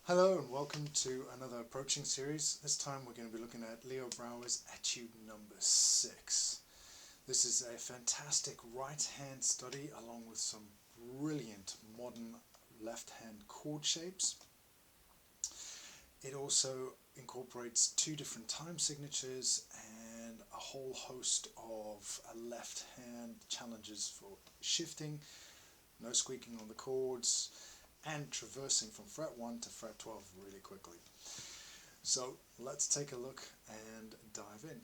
Hello and welcome to another approaching series. This time we're going to be looking at Leo Brouwer's Etude number 6. This is a fantastic right hand study along with some brilliant modern left hand chord shapes. It also incorporates 2 different time signatures and a whole host of left hand challenges for shifting, no squeaking on the chords, and traversing from fret 1 to fret 12 really quickly. So let's take a look and dive in.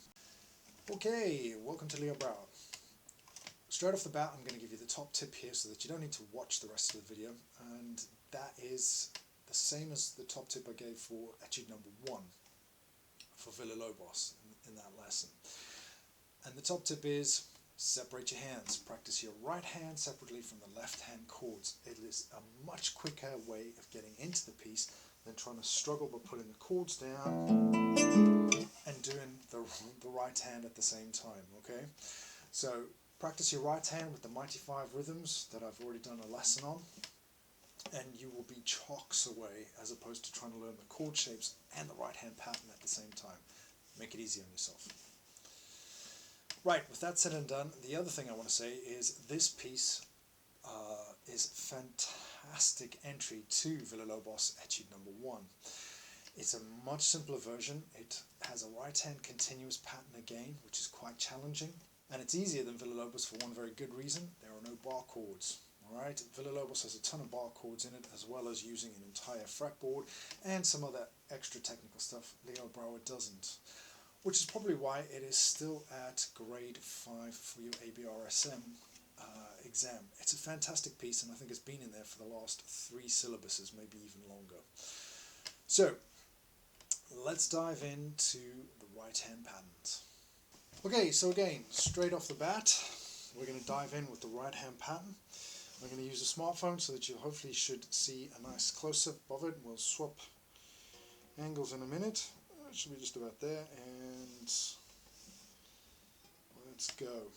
Okay, welcome to Leo Brouwer. Straight off the bat, I'm going to give you the top tip here so that you don't need to watch the rest of the video, and that is the same as the top tip I gave for Etude number 1 for Villa-Lobos in that lesson. And the top tip is separate your hands. Practice your right hand separately from the left hand chords. It is a much quicker way of getting into the piece than trying to struggle by putting the chords down and doing the right hand at the same time. Okay, so practice your right hand with the Mighty 5 rhythms that I've already done a lesson on, and you will be chocks away as opposed to trying to learn the chord shapes and the right hand pattern at the same time. Make it easy on yourself. Right, with that said and done, the other thing I want to say is this piece is fantastic entry to Villa-Lobos Etude number 1. It's a much simpler version. It has a right hand continuous pattern again, which is quite challenging, and it's easier than Villa-Lobos for one very good reason: there are no bar chords. Alright, Villa-Lobos has a ton of bar chords in it, as well as using an entire fretboard and some other extra technical stuff. Leo Brouwer doesn't, which is probably why it is still at grade 5 for your ABRSM exam. It's a fantastic piece, and I think it's been in there for the last 3 syllabuses, maybe even longer. So let's dive into the right hand patterns. Okay, so again, straight off the bat, we're going to dive in with the right hand pattern. I'm going to use a smartphone so that you hopefully should see a nice close-up of it. We'll swap angles in a minute. It should be just about there, and let's go.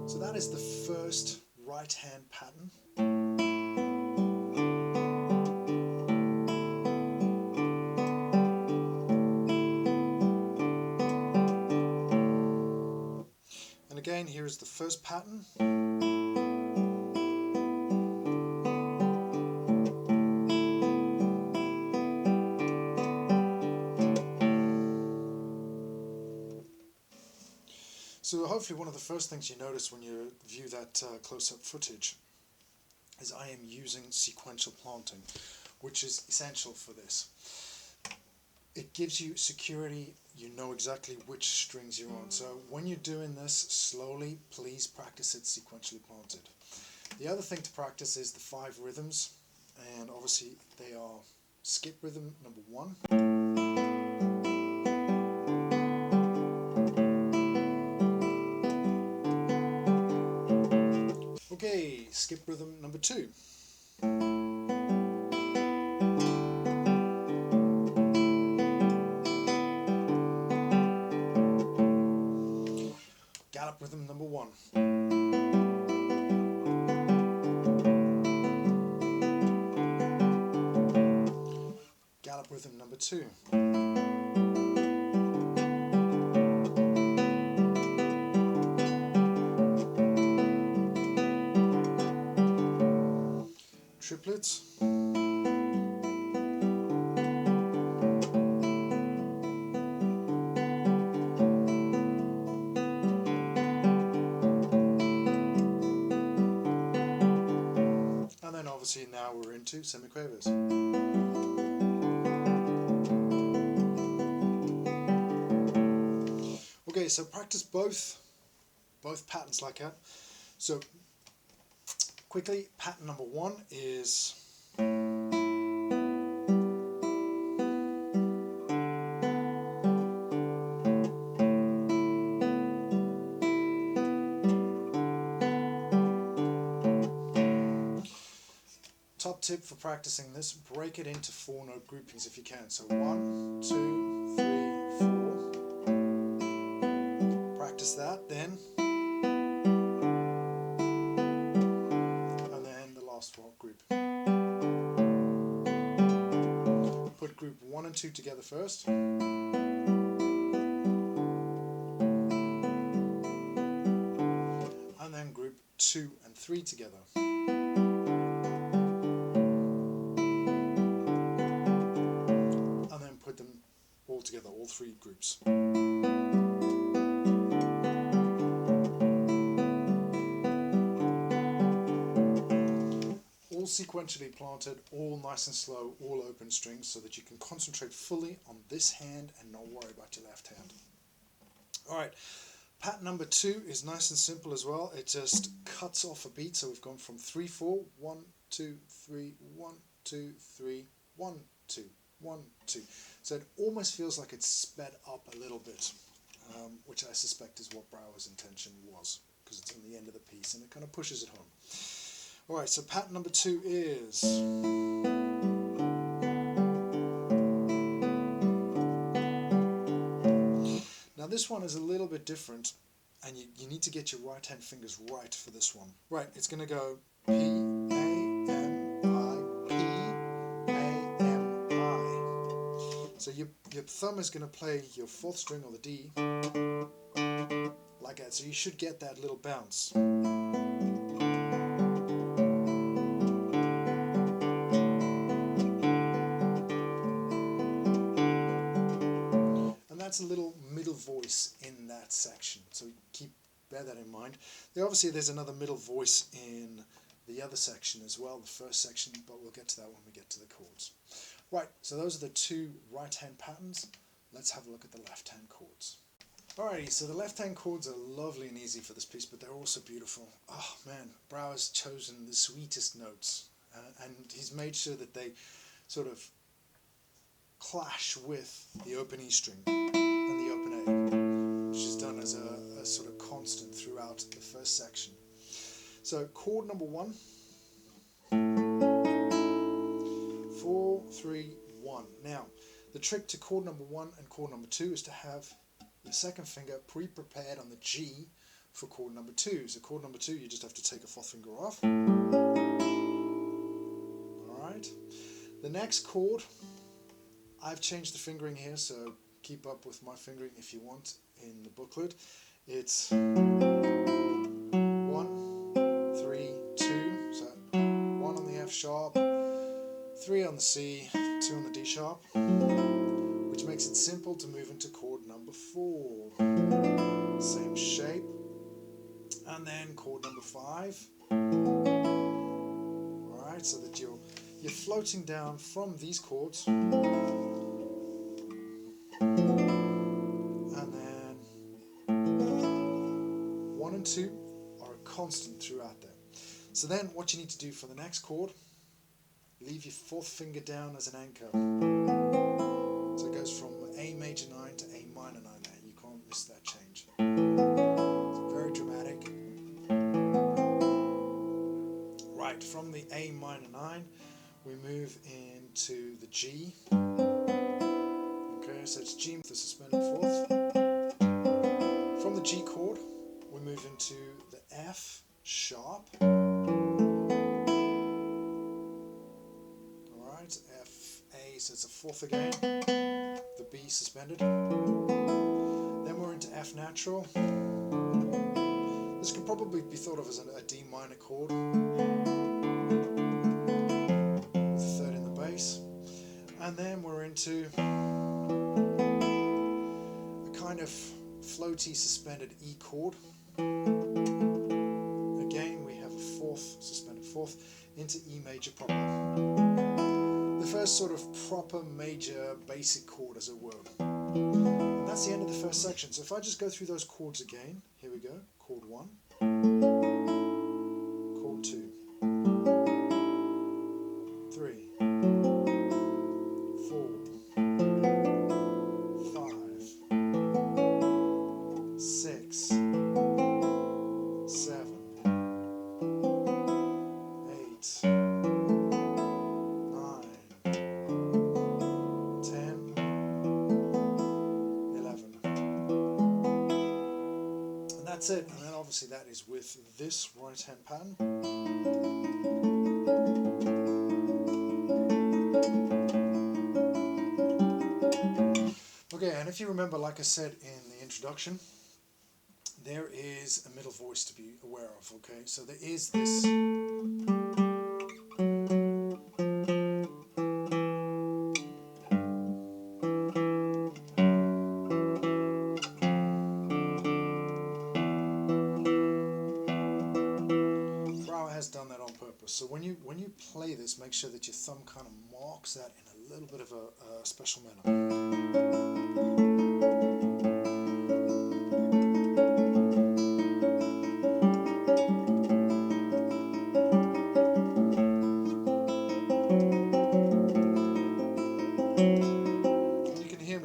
So that is the first right hand pattern. And again, here is the first pattern. So hopefully one of the first things you notice when you view that close-up footage is I am using sequential planting, which is essential for this. It gives you security. You know exactly which strings you're on. So when you're doing this slowly, please practice it sequentially planted. The other thing to practice is the 5 rhythms, and obviously they are skip rhythm number 1. Okay, skip rhythm number 2. Gallop rhythm number 1. Gallop rhythm number 2. Triplets. And then obviously now we're into semiquavers. Okay, so practice both patterns like that. So quickly, pattern number 1 is top tip for practicing this: break it into 4 note groupings if you can. So 1, 2, 3, 4. together first. And then group 2 and 3 together. And then put them all together, all 3 groups. All sequentially planted, all nice and slow, all open strings, so that you can concentrate fully on this hand and not worry about your left hand. Alright, pattern number 2 is nice and simple as well. It just cuts off a beat, so we've gone from 3-4, 1, 2, 3, 1, 2, 3, 1, 2, 1, 2. So it almost feels like it's sped up a little bit, which I suspect is what Brouwer's intention was, because it's on the end of the piece and it kind of pushes it home. Alright, so pattern number 2 is... Now this one is a little bit different, and you need to get your right hand fingers right for this one. Right, it's going to go P, A, M, I, P, A, M, I. So your thumb is going to play your 4th string or the D, like that, so you should get that little bounce. That's a little middle voice in that section, so bear that in mind. Obviously there's another middle voice in the other section as well, the first section, but we'll get to that when we get to the chords. Right, so those are the 2 right hand patterns. Let's have a look at the left hand chords. Alrighty, so the left hand chords are lovely and easy for this piece, but they're also beautiful. Oh man, Brouwer's chosen the sweetest notes, and he's made sure that they sort of clash with the open E string and the open A, which is done as a sort of constant throughout the first section. So chord number 1, 4, 3, 1. Now the trick to chord number 1 and chord number 2 is to have your second finger pre-prepared on the G for chord number 2. So chord number 2, you just have to take a 4th finger off. Alright, the next chord, I've changed the fingering here, so keep up with my fingering if you want in the booklet. It's 1, 3, 2, so 1 on the F sharp, 3 on the C, 2 on the D sharp, which makes it simple to move into chord number 4. Same shape, and then chord number 5. Alright, so that you're floating down from these chords, and then 1 and 2 are a constant throughout there. So then what you need to do for the next chord, leave your 4th finger down as an anchor. So it goes from A major 9 to A minor 9 there. You can't miss that change. It's very dramatic. Right, from the A minor 9 we move into the G. Okay, so it's G with the suspended 4th. From the G chord, we move into the F sharp. Alright, F, A, so it's a 4th again. The B suspended. Then we're into F natural. This could probably be thought of as a D minor chord. And then we're into a kind of floaty suspended E chord. Again we have a 4th, suspended 4th, into E major proper. The first sort of proper major basic chord, as it were. And that's the end of the first section. So if I just go through those chords again, here we go, chord 1, chord 2, 3, 4, 5, 6, 7, 8, 9, 10, 11. And that's it. And then obviously that is with this right hand pattern. And if you remember, like I said in the introduction, there is a middle voice to be aware of, okay? So there is this. Brouwer has done that on purpose. So when you play this, make sure that your thumb kind of marks that in a little bit of a special manner.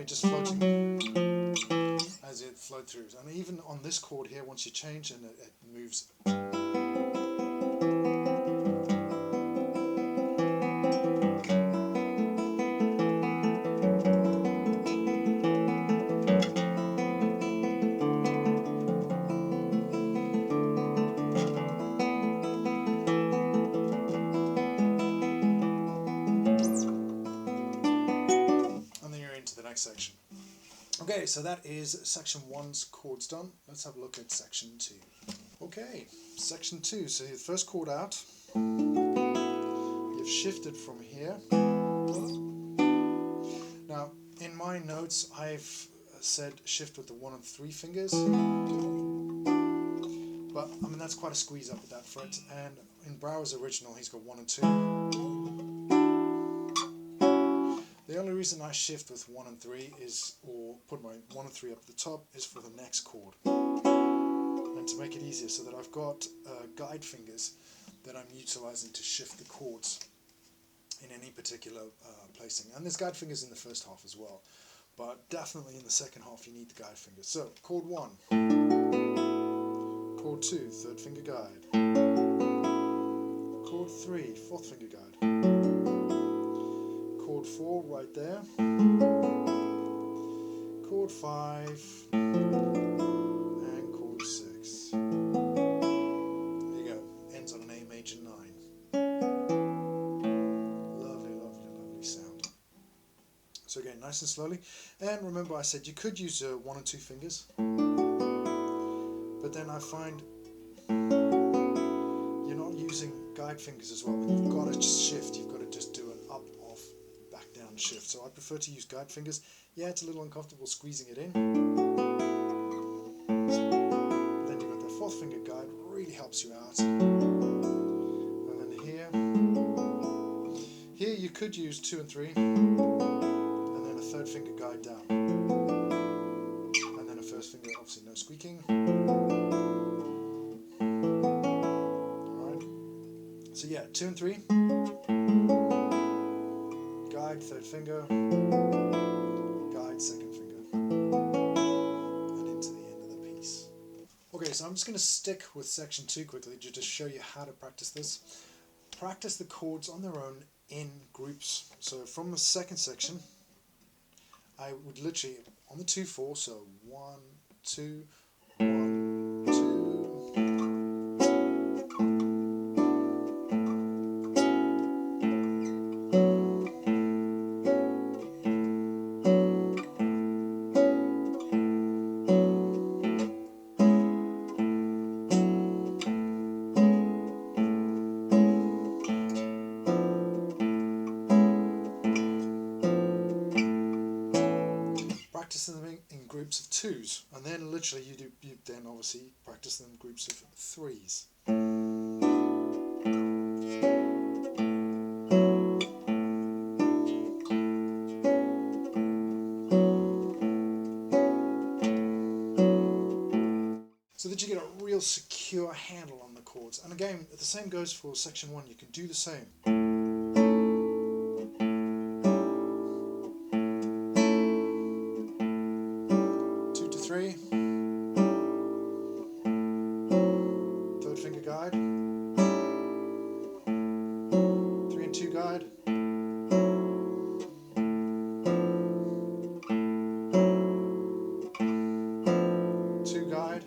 Just floating as it flowed through, and even on this chord here, once you change and it moves. And then you're into the next section. Okay, so that is section 1's chords done. Let's have a look at section 2. Okay, section 2. So the first chord out, you've shifted from here. Now, in my notes, I've said shift with the 1 and 3 fingers. But, I mean, that's quite a squeeze up at that fret. And in Brouwer's original, he's got 1 and 2. The only reason I shift with 1 and 3 is, or put my 1 and 3 up at the top, is for the next chord. And to make it easier, so that I've got guide fingers that I'm utilizing to shift the chords in any particular placing. And there's guide fingers in the first half as well, but definitely in the second half you need the guide fingers. So, chord 1, chord 2, 3rd finger guide, chord 3, 4th finger guide, chord 4 right there, chord 5, and chord 6. There you go, ends on an A major 9. Lovely, lovely, lovely sound. So again, nice and slowly. And remember I said you could use 1 and 2 fingers, but then I find you're not using guide fingers as well. When you've got to shift, you've got to just do an up, off, back, down shift. So I prefer to use guide fingers. Yeah, it's a little uncomfortable squeezing it in. Then you've got the 4th finger guide, really helps you out. And then here you could use 2 and 3, and then a 3rd finger guide down. And then a 1st finger, obviously no squeaking. Alright. So yeah, 2 and 3. Guide, 3rd finger, guide, 2nd finger, and into the end of the piece. Okay, so I'm just going to stick with section 2 quickly to just show you how to practice this. Practice the chords on their own in groups. So from the second section, I would literally, on the 2-4, so 1, 2, 1, 2. Practicing them in groups of 2s, and then literally you then obviously practice them in groups of 3s. So that you get a real secure handle on the chords. And again, the same goes for section 1. You can do the same. 2 to 3, 3rd finger guide, 3 and 2 guide, 2 guide,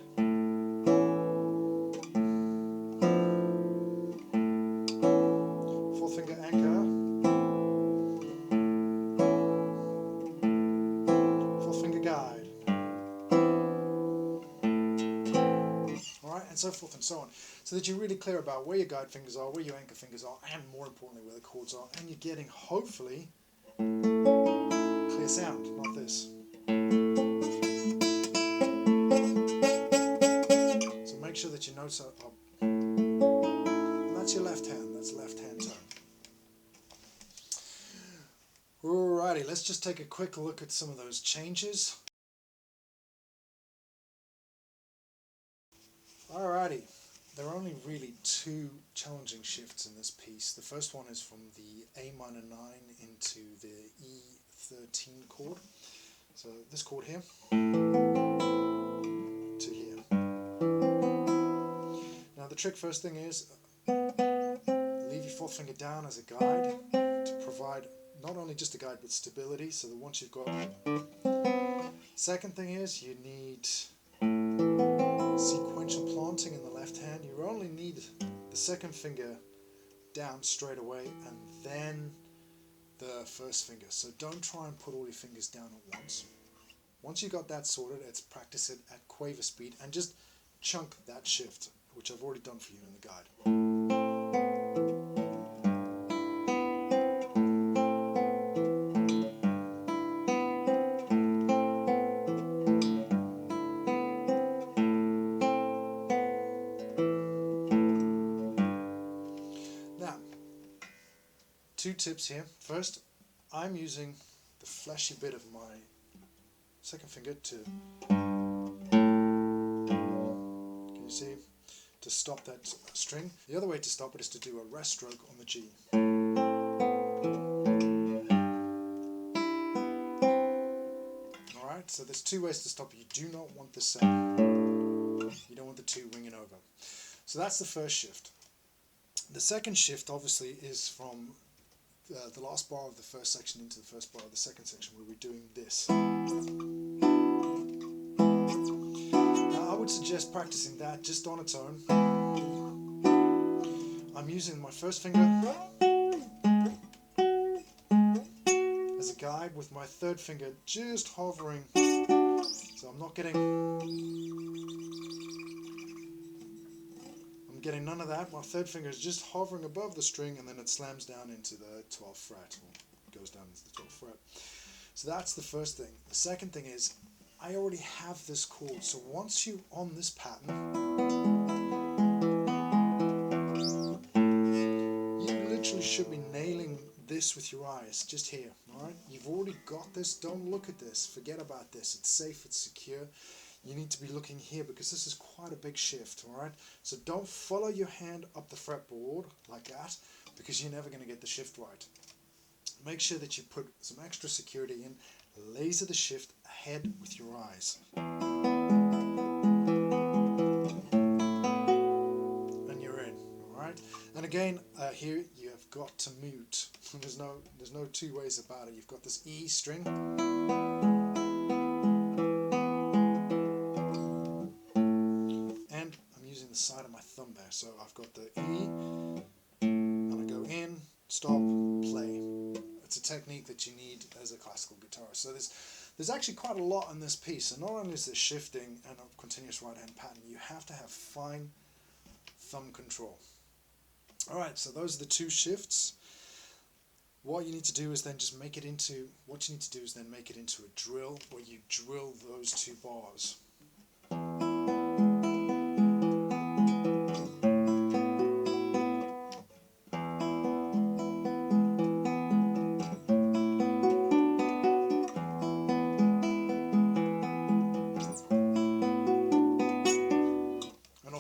4th finger anchor, 4th finger guide. so forth and so on, so that you're really clear about where your guide fingers are, where your anchor fingers are, and more importantly where the chords are, and you're getting, hopefully, clear sound, not this. So make sure that your notes are up. And that's your left hand, that's left hand tone. Alrighty, let's just take a quick look at some of those changes. Alrighty, there are only really two challenging shifts in this piece. The first one is from the A minor 9 into the E13 chord. So this chord here to here. Now the trick first thing is leave your fourth finger down as a guide to provide not only just a guide but stability, so that once you've got. Second thing is you need sequential planting in the left hand. You only need the second finger down straight away and then the first finger. So don't try and put all your fingers down at once. Once you got that sorted, let's practice it at quaver speed and just chunk that shift, which I've already done for you in the guide. Two tips here. First, I'm using the fleshy bit of my second finger to, can you see, to stop that string. The other way to stop it is to do a rest stroke on the G. Alright, so there's two ways to stop it. You do not want the same. You don't want the two ringing over. So that's the first shift. The second shift obviously is from the last bar of the first section into the first bar of the second section, where we're doing this. Now I would suggest practicing that just on its own. I'm using my first finger as a guide with my third finger just hovering, so I'm not getting none of that. My third finger is just hovering above the string, and then it slams down into the 12th fret, or goes down into the 12th fret. So that's the first thing. The second thing is, I already have this chord, so once you're on this pattern, you literally should be nailing this with your eyes, just here, alright? You've already got this, don't look at this, forget about this, it's safe, it's secure. You need to be looking here because this is quite a big shift, alright? So don't follow your hand up the fretboard like that, because you're never going to get the shift right. Make sure that you put some extra security in, laser the shift ahead with your eyes. And you're in, alright? And again, here you have got to mute. There's no two ways about it. You've got this E string. The side of my thumb there, so I've got the E and I go in, stop, play. It's a technique that you need as a classical guitarist. So there's actually quite a lot in this piece, and not only is there shifting and a continuous right hand pattern, you have to have fine thumb control. Alright, so those are the two shifts. What you need to do is then just make it into a drill where you drill those two bars.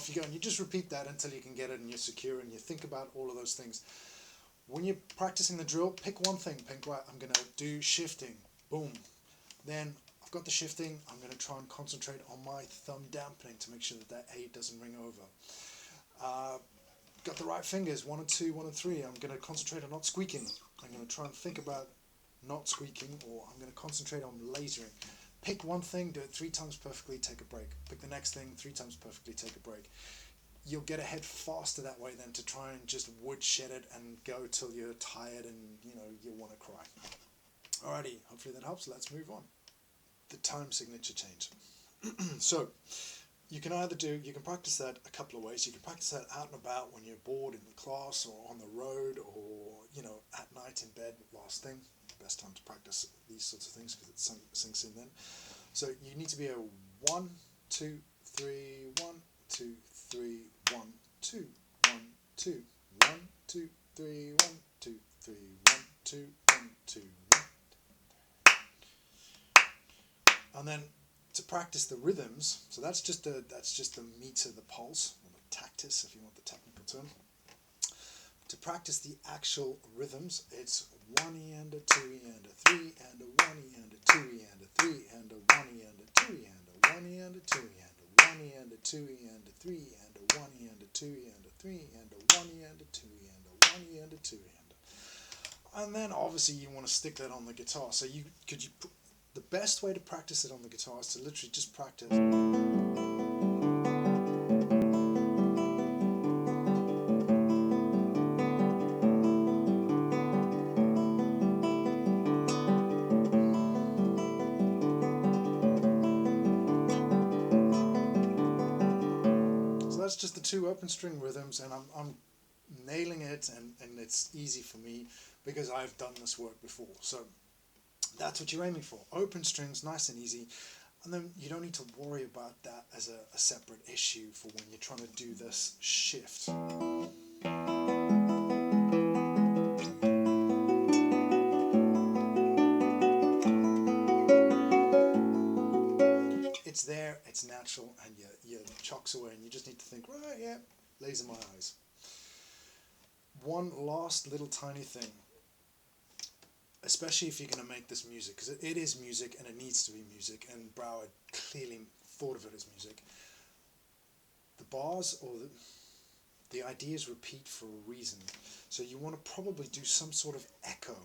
You go and you just repeat that until you can get it and you're secure, and you think about all of those things. When you're practicing the drill, pick one thing. Pick, right, I'm going to do shifting. Boom. Then I've got the shifting. I'm going to try and concentrate on my thumb dampening to make sure that that A doesn't ring over. Got the right fingers, 1 and 2, 1 and 3. I'm going to concentrate on not squeaking. I'm going to try and think about not squeaking, or I'm going to concentrate on lasering. Pick one thing, do it 3 times perfectly, take a break. Pick the next thing, 3 times perfectly, take a break. You'll get ahead faster that way than to try and just woodshed it and go till you're tired and you'll want to cry. Alrighty, hopefully that helps. Let's move on. The time signature change. So you can practice that a couple of ways. You can practice that out and about when you're bored in the class or on the road, or at night in bed, last thing. Best time to practice these sorts of things because it sinks in then. So you need to be a 1, 2, 3, 1, 2, 3, 1, 2, 1, 2, 1, 2, 3, 1, 2, 3, 1, 2, 1, 2, 1. And then to practice the rhythms, so that's just the meter, the pulse, or the tactus if you want the technical term. To practice the actual rhythms, it's 1 E and a 2 E and a 3 and a 1 E and a 2 E and a 3 and a 1 E and a 2 E and a 1 E and a 2 E and a 1 E and a 2 E and a 3 and a 1 E and a 2 E and a 3 and a 1 E and a 2 E and a 1 E and a 2 E and then obviously you want to stick that on the guitar. So the best way to practice it on the guitar is to literally just practice. So that's just the 2 open string rhythms, and I'm nailing it, and it's easy for me because I've done this work before. So that's what you're aiming for. Open strings, nice and easy. And then you don't need to worry about that as a separate issue for when you're trying to do this shift. It's there, it's natural, and you chocks away, and you just need to think, right, yeah, laser my eyes. One last little tiny thing, especially if you're going to make this music, because it is music and it needs to be music, and Brouwer clearly thought of it as music. The bars or the ideas repeat for a reason, so you want to probably do some sort of echo.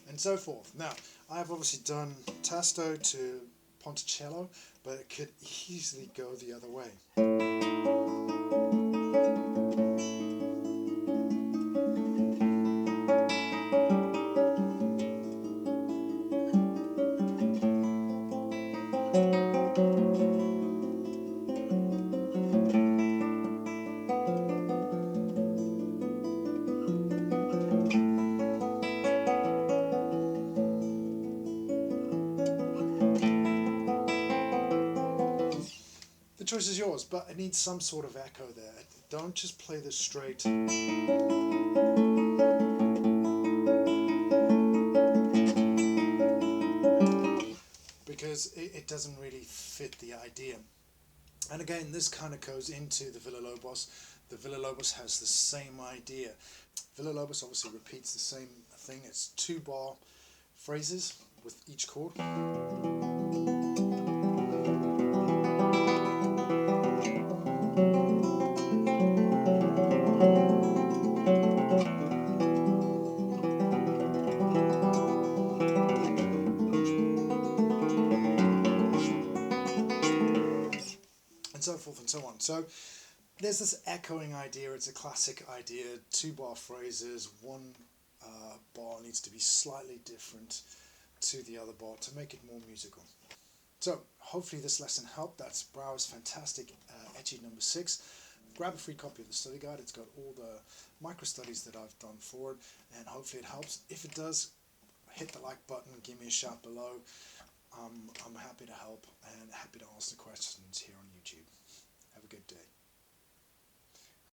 And so forth. Now, I've obviously done Tasto to Ponticello, but it could easily go the other way. The choice is yours, but it needs some sort of echo there. Don't just play this straight. Because it doesn't really fit the idea. And again, this kind of goes into the Villa-Lobos. The Villa-Lobos has the same idea. Villa-Lobos obviously repeats the same thing. It's 2-bar phrases with each chord. So forth and so on. So there's this echoing idea. It's a classic idea. 2-bar phrases. One bar needs to be slightly different to the other bar to make it more musical. So hopefully this lesson helped. That's Brouwer's fantastic Etude number 6. Grab a free copy of the study guide. It's got all the micro studies that I've done for it, and hopefully it helps. If it does, hit the like button. Give me a shout below. I'm happy to help and happy to answer questions here on YouTube. Have a good day.